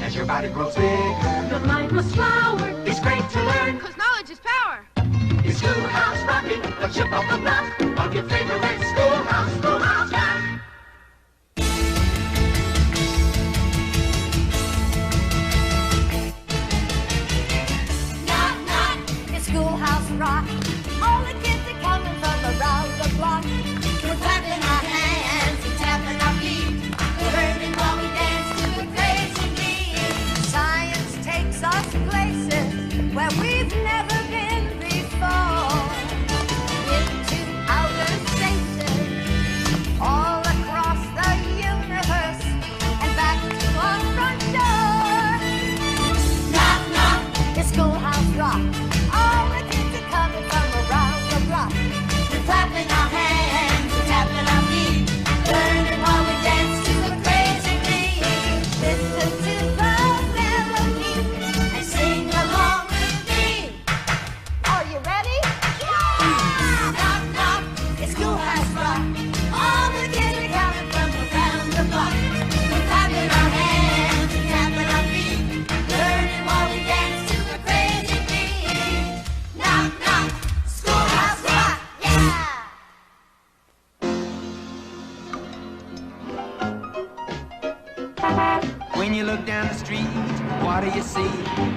As your body grows bigger, your mind must flower. It's great to learn, 'cause knowledge is power. It's Schoolhouse Rockin', the chip of the block of your favorite schoolhouse, Schoolhouse Rock. Knock, knock, it's Schoolhouse Rock. All the kids are coming from around the block. We're clapping our hands and tapping our feet. We're learning while we dance to the crazy beat. Science takes us places where we've never been before. Into outer spaces, all across the universe, and back to our front door. Knock, knock, it's Schoolhouse Rock. All the kids are coming from around the block. We're clapping our hands and tapping our feet, learning while we dance to the crazy beat. Listen to the melody and sing along with me. Are you ready? Yeah! Knock, knock, it's Schoolhouse Rock. All the kids are coming from around the block. We're clapping our hands and tapping our feet, learning while we dance to the crazy beat. Knock, knock, Schoolhouse Rock, yeah! When you look down the street, what do you see?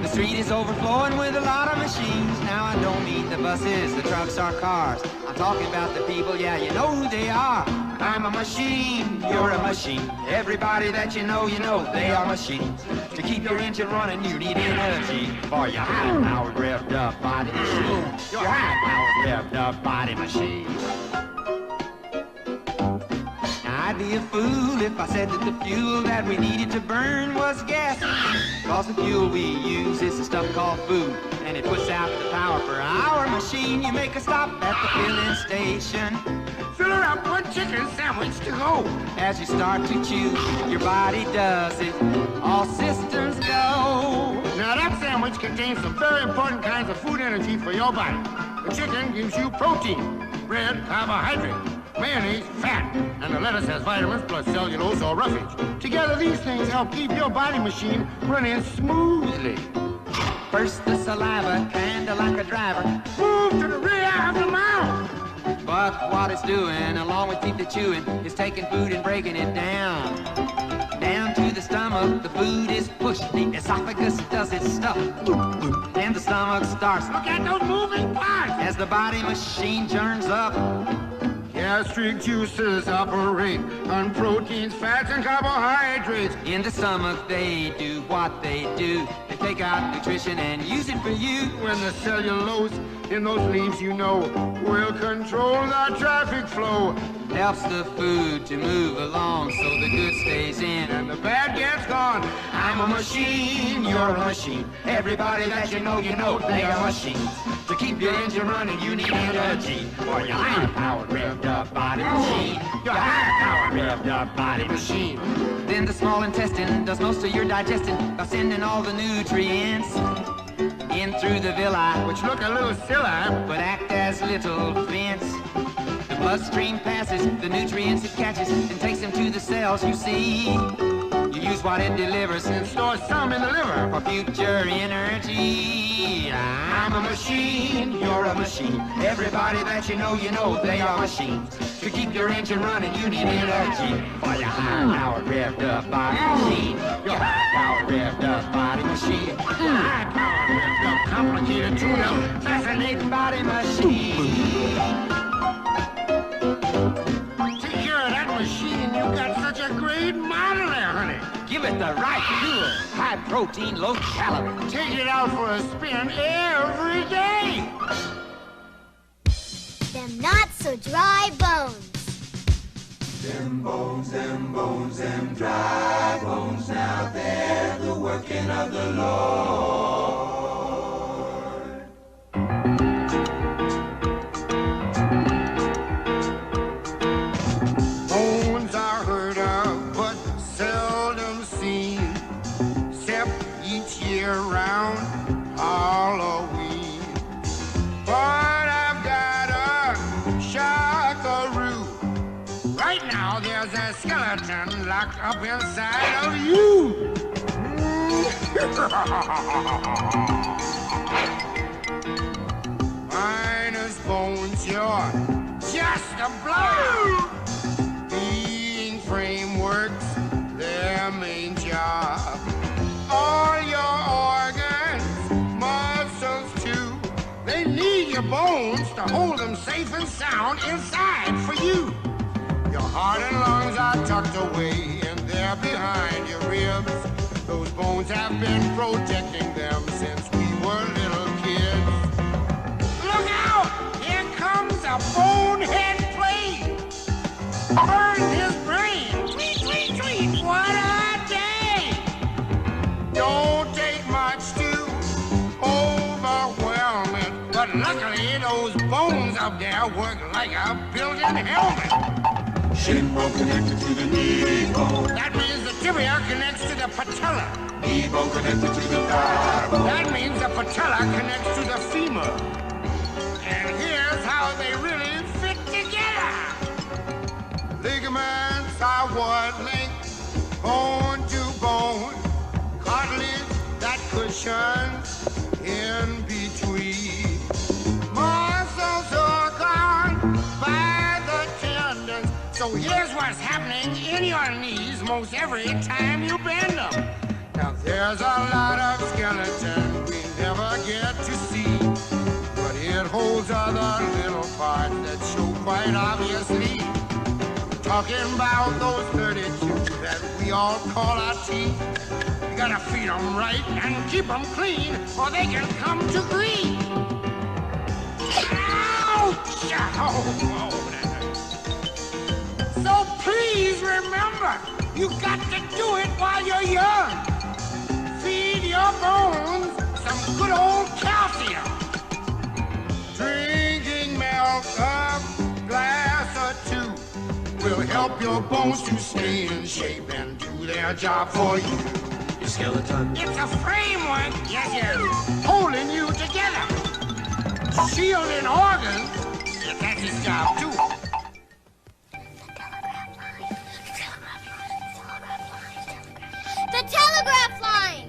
The street is overflowing with a lot of machines. Now I don't mean the buses, the trucks, or cars. I'm talking about the people, yeah, you know who they are. I'm a machine, you're a machine. Everybody that you know, they are machines. To keep your engine running, you need energy for your high-powered, revved-up body machine. Your high-powered, revved-up body machine. I'd be a fool if I said that the fuel that we needed to burn was gas. Cause the fuel we use is the stuff called food, and it puts out the power for our machine. You make a stop at the filling station, Fill her up one chicken sandwich to go. as you start to chew, your body does it, all systems go. Now that sandwich contains some very important kinds of food energy for your body. The chicken gives you protein, bread, carbohydrate, mayonnaise, fat, and the lettuce has vitamins plus cellulose or roughage. Together, these things help keep your body machine running smoothly. First the saliva, kinda like a driver, Move to the rear of the mouth. but what it's doing, along with teeth chewing, is taking food and breaking it down. Down to the stomach, the food is pushed, the esophagus does its stuff, and the stomach starts Look at those moving parts. as the body machine churns up. Gastric juices operate on proteins, fats, and carbohydrates. In the stomach, they do what they do. They take out nutrition and use it for you. When the cellulose in those leaves, you know, will control the traffic flow. Helps the food to move along so the good stays in And the bad gets gone. I'm a machine, you're a machine. Everybody that you know, they are machines. To keep your engine running, you need energy for your high-powered, revved-up body machine. Your high-powered, revved-up body machine. Then the small intestine does most of your digesting by sending all the nutrients in through the villi, Which look a little silly. but act as little vents. The bloodstream passes the nutrients it catches and takes them to the cells you see. You use what it delivers And store some in the liver. for future energy. I'm a machine, you're a machine. Everybody that you know, they are machines. To keep your engine running, you need energy for your high-powered, revved-up body machine. Your high-powered, revved-up body machine. High-powered, revved up, complicated, tuned-up, Fascinating body machine. Take care of that machine. You got such a great model there, honey. Give it the right fuel. High protein, low calorie. Take it out for a spin every day. Them not so dry bones. Them bones, them dry bones. Now they're the working of the Lord. Bones are heard of, but seldom seen. Except each year round Halloween. But I've got a shockaroo. Right now there's a skeleton locked up inside of you. Minus bones, you're just a blob. Being frameworks, their main job. All your organs, muscles too, they need your bones to hold them safe and sound inside for you. Your heart and lungs are tucked away and they're behind your ribs. Those bones have been protecting them since we were little kids. Look out! Here comes a bonehead plane. Burn his brain. Tweet, tweet, tweet. What a day! Don't take much to overwhelm it, but luckily those bones up there work like a built-in helmet. Shin bone connected to the knee bone. That means the tibia connects to the patella. Knee bone connected to the thigh bone. That means the patella connects to the femur. And here's how they really fit together. Ligaments are what link bone to bone. Cartilage that cushions in between. Muscles are gone by the tendons. So here's what's happening in your knees most every time you bend them. Now there's a lot of skeleton we never get to see, but it holds other little parts that show quite obviously. Talking about those 32 that we all call our teeth. You gotta feed them right and keep them clean, or they can come to grief. Ouch! Oh, so please remember, you got to do it while you're young. Feed your bones some good old calcium. Drinking milk, a glass or two, will help your bones to stay in shape and do their job for you. Your skeleton. It's a framework, yes, holding you together. Shielding organs, that's his job too. The telegraph line!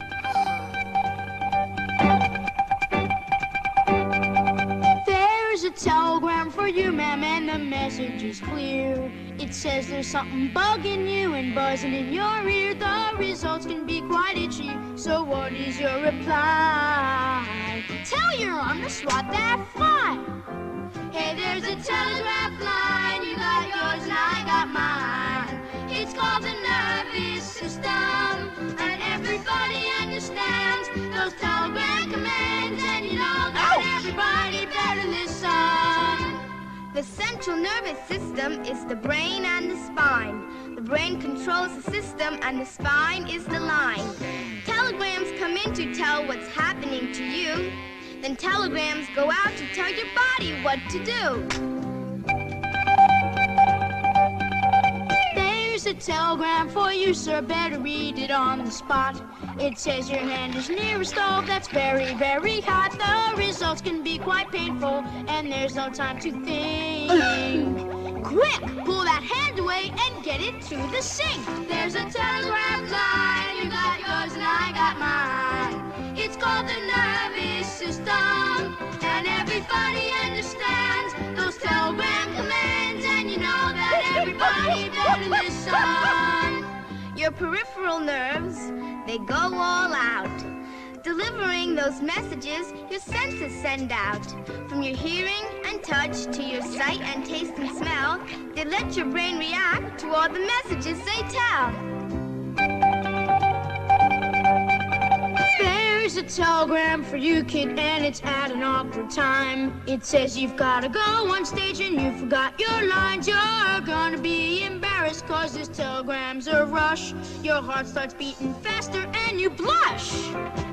There's a telegram for you, ma'am, and the message is clear. It says there's something bugging you and buzzing in your ear. The results can be quite itchy, so what is your reply? Tell your arm to swat that fly. Hey, there's a telegraph line. You got yours and I got mine. It's called the nervous system, and everybody understands those telegram commands, and you know that everybody better listen. The central nervous system is the brain and the spine. The brain controls the system and the spine is the line. Telegrams come in to tell what's happening to you. Then telegrams go out to tell your body what to do. There's a telegram for you, sir. Better read it on the spot. It says your hand is near a stove that's very, very hot. The results can be quite painful, and there's no time to think. Quick, pull that hand away and get it to the sink. There's a telegraph line. You got yours and I got mine. It's called the nervous system, and everybody understands those telegram commands, and you know that everybody better listen. Your peripheral nerves, they go all out, delivering those messages your senses send out. From your hearing and touch to your sight and taste and smell, they let your brain react to all the messages they tell. There's a telegram for you, kid, and it's at an awkward time. It says you've gotta go on stage and you forgot your lines. You're gonna be embarrassed cause this telegram's a rush. Your heart starts beating faster and you blush.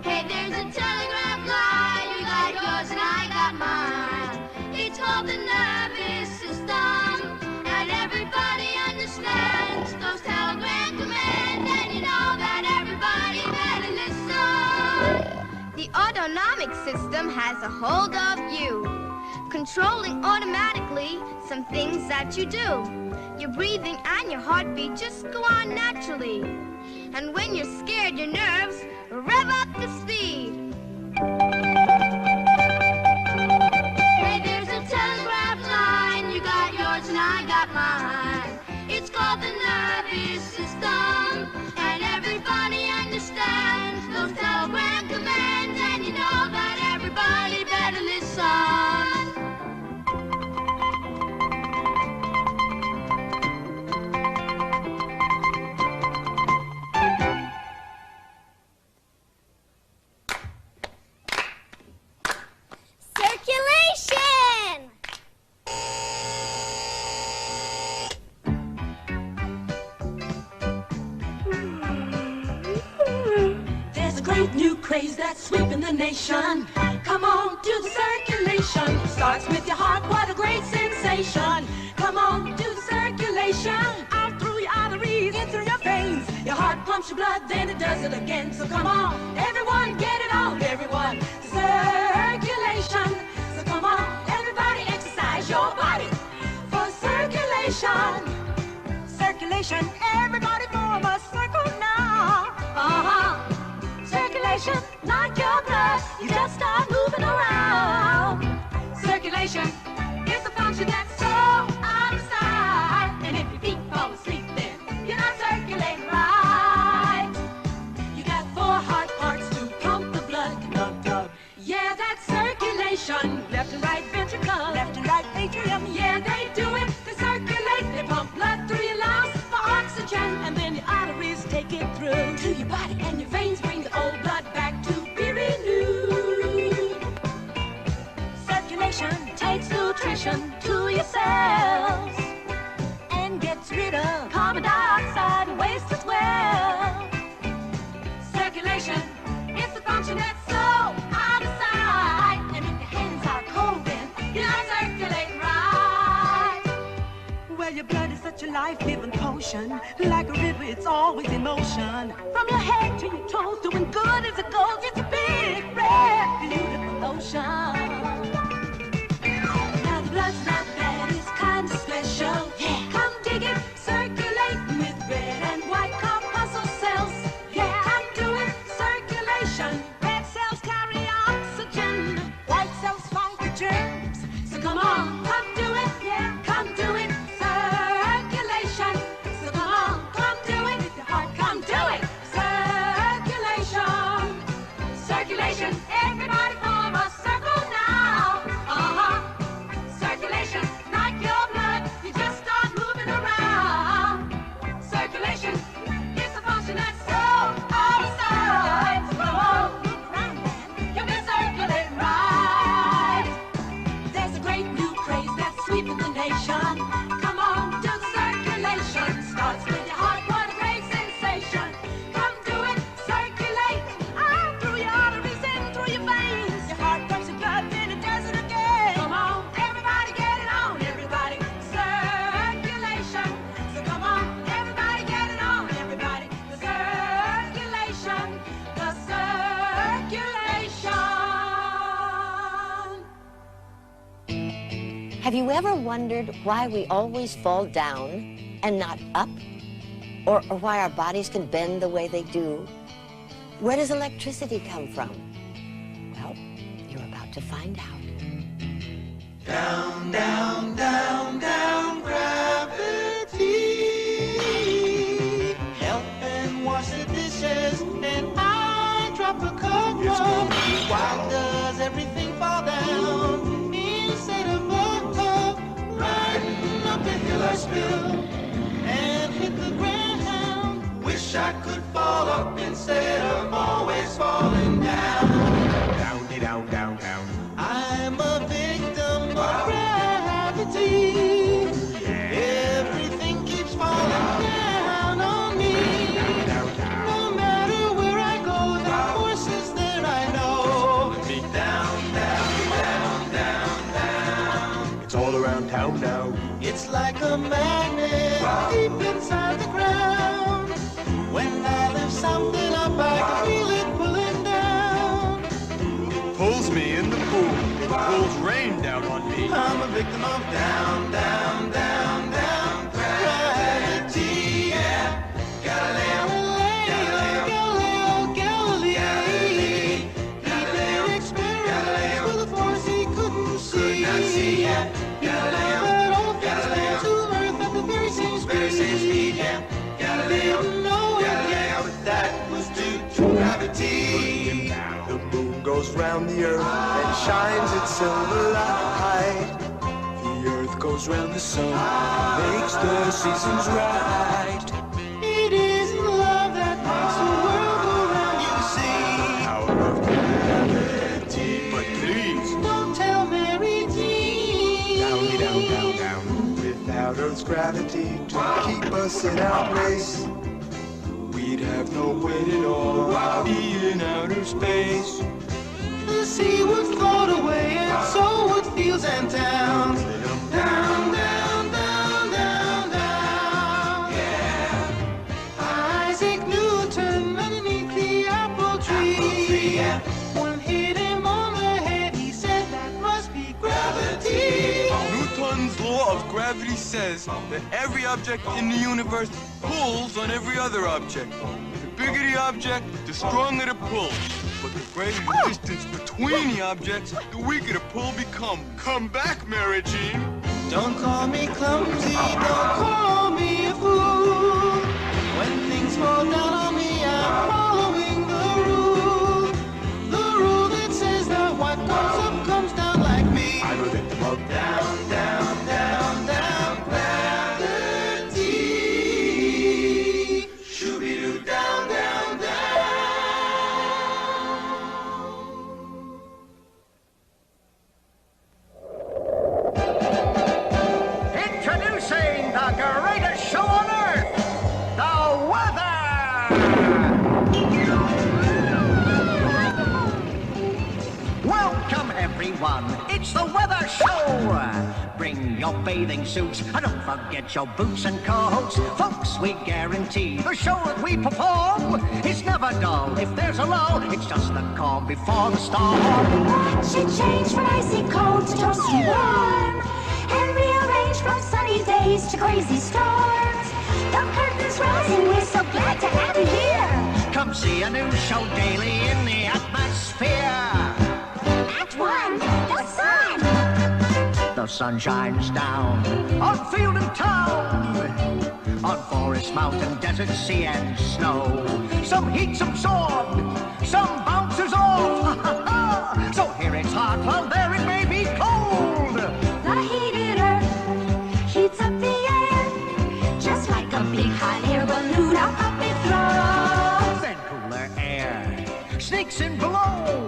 Hey, there's a telegraph line. You got yours and I got mine. It's called the nervous system, and everybody understands those telegram commands, and you know that everybody better listen. The autonomic system has a hold of you, controlling automatically some things that you do. Your breathing and your heartbeat just go on naturally. And when you're scared, your nerves rev up the speed. Hey, there's a telegraph line. You got yours and I got mine. It's called the nervous system, and everybody understands those telegram commands, and you know that everybody better listen. Circulation! There's a great new craze that's sweeping the nation. Come on, do the circulation. Starts with your heart, what a great sensation. Come on, do the circulation. Out through your arteries, in through your veins. Your heart pumps your blood, then it does it again. So come on, everyone, get it on, everyone. Circulation. So come on, everybody, exercise your body for circulation. Circulation, everybody form a circle now. Circulation, not your blood, you just start moving around. Circulation is a function that's so out of sight. And if your feet fall asleep, then you're not circulating right. You got 4 heart parts to pump the blood. Yeah, that's circulation. Left and right ventricle, left and right atrium. Yeah, they do it. They circulate, they pump blood through your lungs for oxygen, and then your arteries take it through to your body, and your veins bring the old blood back to be renewed. Circulation takes nutrition to your cells and gets rid of carbon dioxide and waste as well. Circulation is a function that's so out of sight, and if your hands are cold, then you're not circulating right. Well, your blood is such a life-giving potion. Like a river, it's always in motion. From your head to your toes, doing good as it goes. It's a big, red, beautiful ocean. Now the blood's not bad, it's kind of special. Yeah. Come dig it, circulating with red and white corpuscle cells. Yeah, come do it, circulation. Red cells carry oxygen, white cells fight the germs. So come on, come do it, yeah, come do it, circulation. So come on, come do it, with your heart, come do it, circulation. Circulation, everybody form a circle now. Circulation, like your blood, you just start moving around. Circulation is a function that's so out of sight. So come on, look around, man, you'll be circulating right. There's a great new craze that's sweeping the nation. Come on, do the circulation. Starts with your heart, what a great sensation. Come do it, circulate out through your arteries and through your veins. Your heart pumps your blood, then it does it again. Come on, everybody get it on, everybody. Circulation. So come on, everybody get it on, everybody. The circulation, the circulation. Have you ever wondered why we always fall down and not up? Or why our bodies can bend the way they do? Where does electricity come from? Well, you're about to find out. Down, down, down, down, gravity. Help and wash the dishes, and I drop a cup. Why does everything fall down instead of up? Riding up the hill I spill and hit the ground. Wish I could fall up instead of always falling down. Down, down, down, down. I'm a victim of gravity. Everything keeps falling down on me. No matter where I go, the forces there I know. Me down, down, down, down, down. It's all around town now. It's like a magnet deep inside the ground. When I lift something up, I can feel it pulling down. puts me in the pool. It pulls rain down on me. I'm a victim of down, down, down, down gravity. Yeah, Galileo, Galileo, Galileo, Galileo, experiments with a force he couldn't see. Could not see. Yeah, Galileo, Galileo, to Earth at the very same speed. Yeah, Galileo, Galileo, but that was due to gravity. The moon goes round the earth and shines its silver light. The earth goes round the sun, makes the seasons right. It is love that makes the world go round, you see. Power of gravity. But please, Don't tell Mary Jean. down. Without Earth's gravity to keep us in our place, we'd have no weight at all. I'll be in outer space. The sea would float away, and so would fields and towns. Down, down, down, down, down. Yeah. Isaac Newton underneath the apple tree. One hit him on the head, he said that must be gravity. Newton's law of gravity says that every object in the universe pulls on every other object. The bigger the object, the stronger the pull. But the greater the distance between the objects, the weaker the pull becomes. Come back, Mary Jean. Don't call me clumsy, don't call me a fool. When things fall down on me, I'm following the rule that says that what goes up comes down like me. I'm a victim of Down, down, down, down, gravity. Shooby-doo, down, down, down. Introducing the greatest show on earth, the weather! Welcome, everyone. It's the weather show. Bring your bathing suits, and don't forget your boots and coats. Folks, we guarantee the show that we perform is never dull. If there's a lull, it's just the calm before the storm. Should change from icy cold to toasty warm, and rearrange from sunny days to crazy storms. The curtain's rising, we're so glad to have you here. Come see a new show daily in the atmosphere. Act 1, the sun. The sun shines down on field and town, on forest, mountain, desert, sea, and snow. Some heat's absorbed, some bounces off. So here it's hot, while there it may be cold. The heated earth heats up the air, just like a big hot air balloon up it throws. Then cooler air sneaks in below.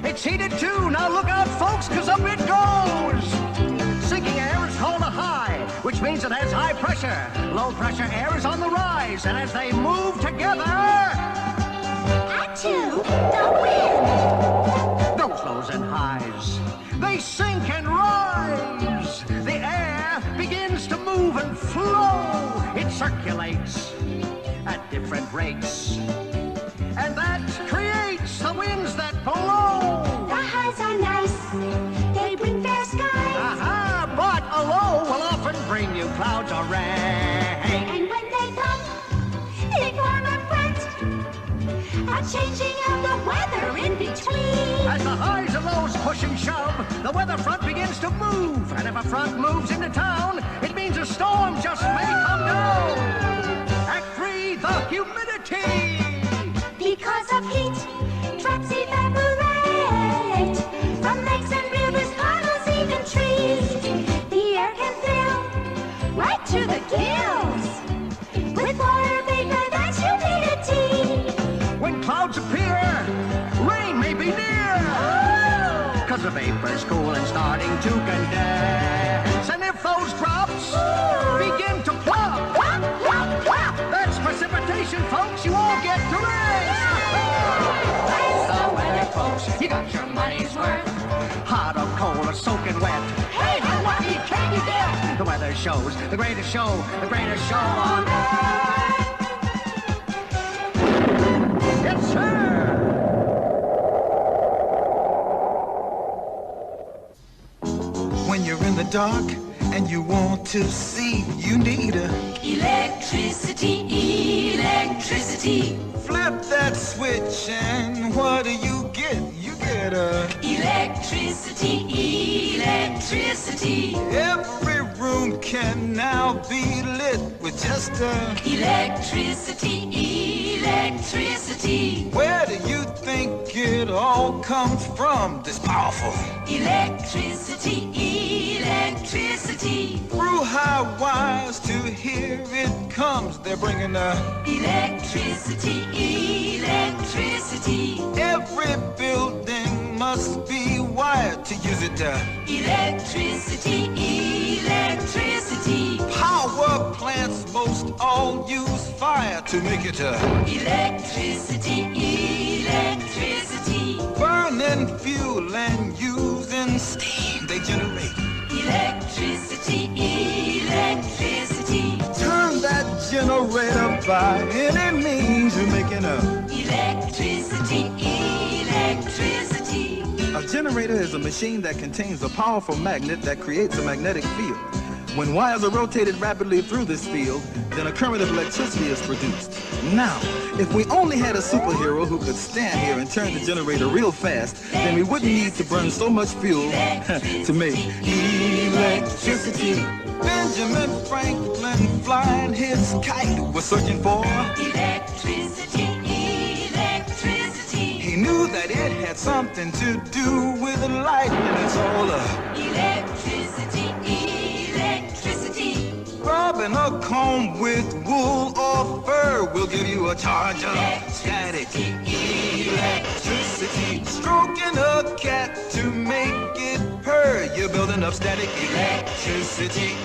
It's heated too, now look out folks, 'cause up it goes. Sinking air is called a high, which means it has high pressure. Low pressure air is on the rise, and as they move together, Act 2, the wind. those lows and highs, they sink and rise. The air begins to move and flow. It circulates at different rates, and that creates the winds that blow. The highs are nice, they bring fair skies. Aha, but a low will often bring you clouds or rain. And when they come, they form a front, a changing of the weather in between. As the highs and lows push and shove, the weather front begins to move. And if a front moves into town, it means a storm just may come down. Act 3, the humidity. Because of heat, drops evaporate from lakes and rivers, puddles, even trees. The air can fill right to the gills with water vapor, that's humidity. When clouds appear, rain may be near. 'Cause the vapor's cool and starting to condense. And if those drops begin to plop, Plop, plop, plop. that's precipitation, folks. You all get to rest. That's The weather, folks. You got your money's worth. Hot or cold or soaking wet. Hey, how lucky can you get? The weather shows the greatest show on earth. Yes, sir. dark and you want to see, you need electricity, electricity. Flip that switch and what do you get? You get electricity, electricity. Every room can now be lit with just electricity, electricity. Where do you think it all comes from, this powerful electricity, electricity? Through high wires to here it comes, they're bringing electricity, electricity. Every building must be wired to use it electricity, electricity. Power plants most all use fire to make it electricity, electricity. Burning fuel and using steam, they generate electricity, electricity. Turn that generator by any means, you're making electricity, electricity. A generator is a machine that contains a powerful magnet that creates a magnetic field. When wires are rotated rapidly through this field, then a current of electricity is produced. Now, if we only had a superhero who could stand here and turn the generator real fast, then we wouldn't need to burn so much fuel to make electricity. Benjamin Franklin flying his kite was searching for electricity, electricity. He knew that it had something to do with lightning. It's all electricity, electricity. Rubbing a comb with wool or fur will give you a charge of static electricity. Stroking a cat to make it purr, you're building up static electricity.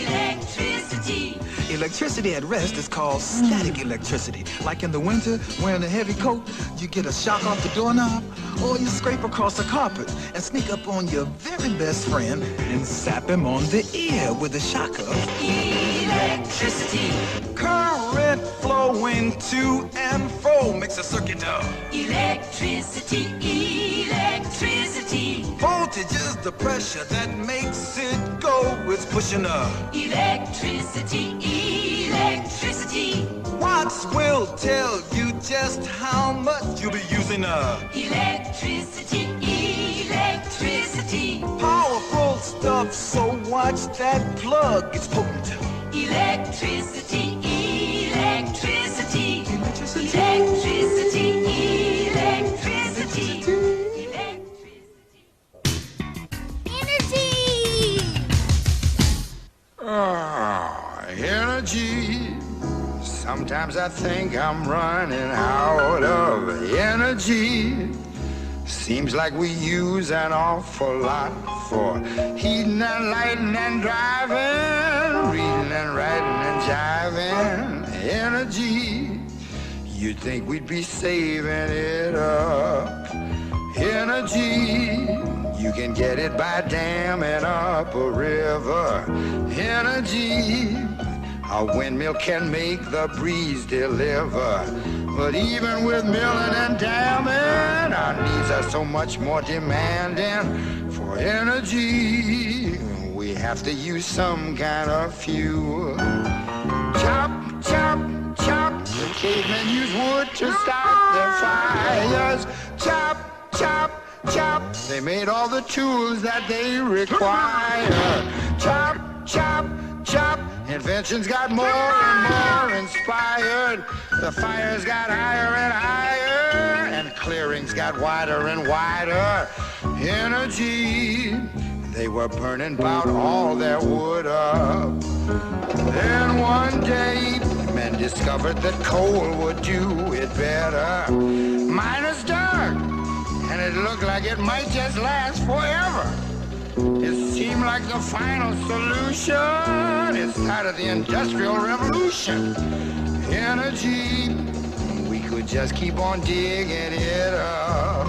Electricity. Electricity at rest is called static electricity. Like in the winter, wearing a heavy coat, you get a shock off the doorknob, or you scrape across the carpet and sneak up on your very best friend and zap him on the ear with a shock of electricity. Current flowing to and fro makes a circuit of electricity, electricity. Voltage is the pressure that makes it go. It's pushing electricity, electricity. Watts will tell you just how much you'll be using electricity, electricity. Powerful stuff, so watch that plug. It's potent. Electricity, electricity. Electricity, electricity. Energy. Sometimes I think I'm running out of energy. Seems like we use an awful lot for heating and lighting and driving, reading and writing and jiving. Energy. You'd think we'd be saving it up. Energy. You can get it by damming up a river. Energy. A windmill can make the breeze deliver. But even with milling and damming, our needs are so much more demanding. For energy, we have to use some kind of fuel. Chop, chop, chop. The cavemen used wood to start their fires. Chop, chop, chop. They made all the tools that they require. Chop, chop, chop. Inventions got more and more inspired. The fires got higher and higher, and clearings got wider and wider. Energy, they were burning about all their wood up. Then one day, men discovered that coal would do it better. Minus dirt, and it looked like it might just last forever. It seemed like the final solution. It started the Industrial Revolution. Energy, we could just keep on digging it up.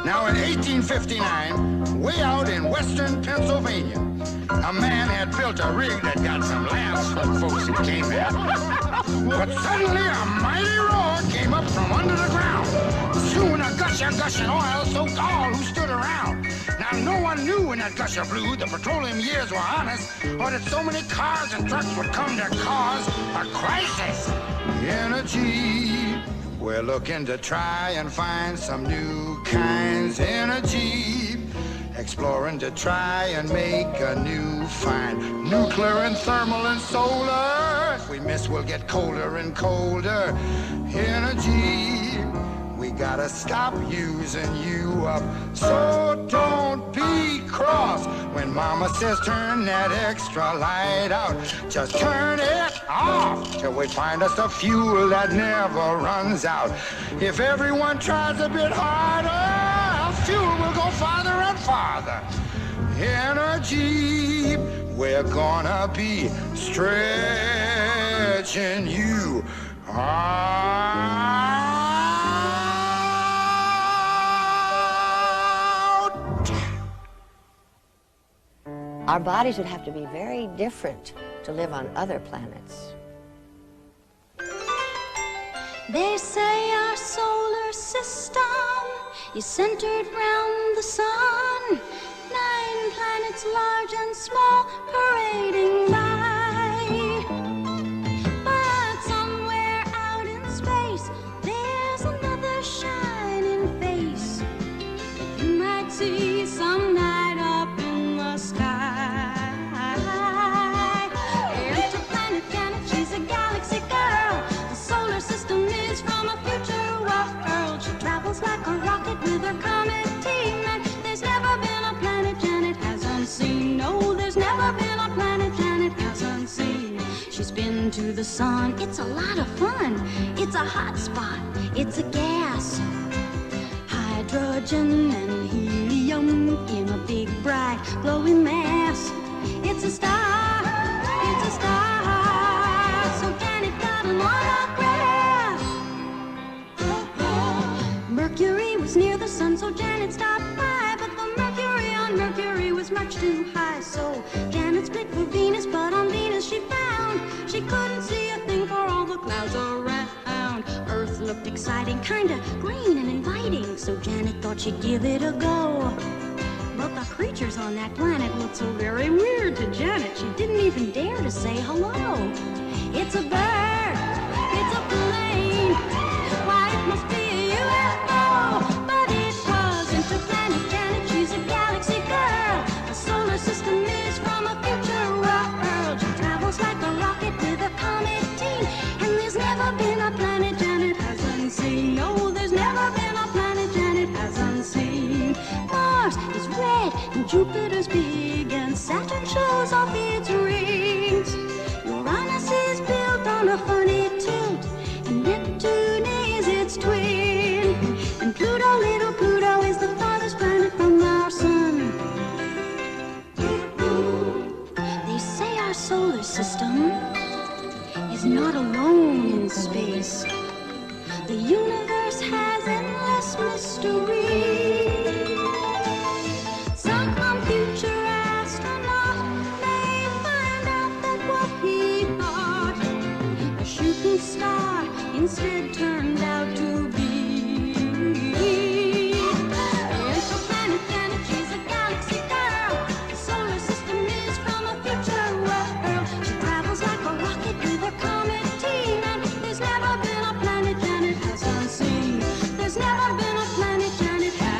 Now in 1859, way out in western Pennsylvania, a man had built a rig that got some laughs from folks who came there. But suddenly a mighty roar came up from under the ground. Soon a gushing oil soaked all who stood around. Now No one knew in that gush of blue the petroleum years were honest, or that so many cars and trucks would come to cause a crisis. Energy, we're looking to try and find some new kinds. Energy, exploring to try and make a new find. Nuclear and thermal and solar. If we miss, we'll get colder and colder. Energy, we gotta stop using you up. So don't be cross when mama says turn that extra light out. Just turn it off till we find us a fuel that never runs out. If everyone tries a bit harder, our fuel will go farther and farther. Energy, we're gonna be stretching you out. Our bodies would have to be very different to live on other planets. They say our solar system is centered round the sun. 9 planets large and small parading by. But somewhere out in space, there's another shining face that you might see some night up in the sky. Interplanet Janet, she's a galaxy girl. The solar system is from a future world. She travels like a rocket with her comet team, and there's never been a planet Janet hasn't seen. No, there's never been a planet Janet hasn't seen. She's been to the sun, it's a lot of fun. It's a hot spot, it's a gas. Hydrogen and helium in a big bright glowing mass. It's a star, it's a star. So Janet got an autograph. Mercury was near the sun, so Janet stopped by. But the mercury on Mercury was much too high. So Janet split for Venus, but on Venus she found she couldn't see a thing for all the clouds around. Earth looked exciting, kinda green and inviting, so Janet thought she'd give it a go. But the creatures on that planet looked so very weird to Janet, she didn't even dare to say hello. It's a bird, it's a plane, why it must be a UFO. But it was Interplanet Janet, she's a galaxy girl. The solar system is from a future world. She travels like a rocket with a comet team, and there's never been a planet Janet hasn't seen. No, there's never been a planet Janet hasn't seen. Mars is red and Jupiter's big, and Saturn shows off its rings. Uranus is built on a funny tilt, and Neptune is its twin. And Pluto, little Pluto, is the farthest planet from our sun. They say our solar system is not alone in space. The universe has endless mystery. Some future astronaut may find out that what he thought a shooting star instead turned out to be. Interplanet Janet, she's a galaxy girl. The solar system is from a future world. She travels like a rocket with a comet team, and there's never been a planet Janet hasn't seen. There's never been a planet Janet hasn't seen.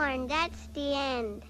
born. That's the end.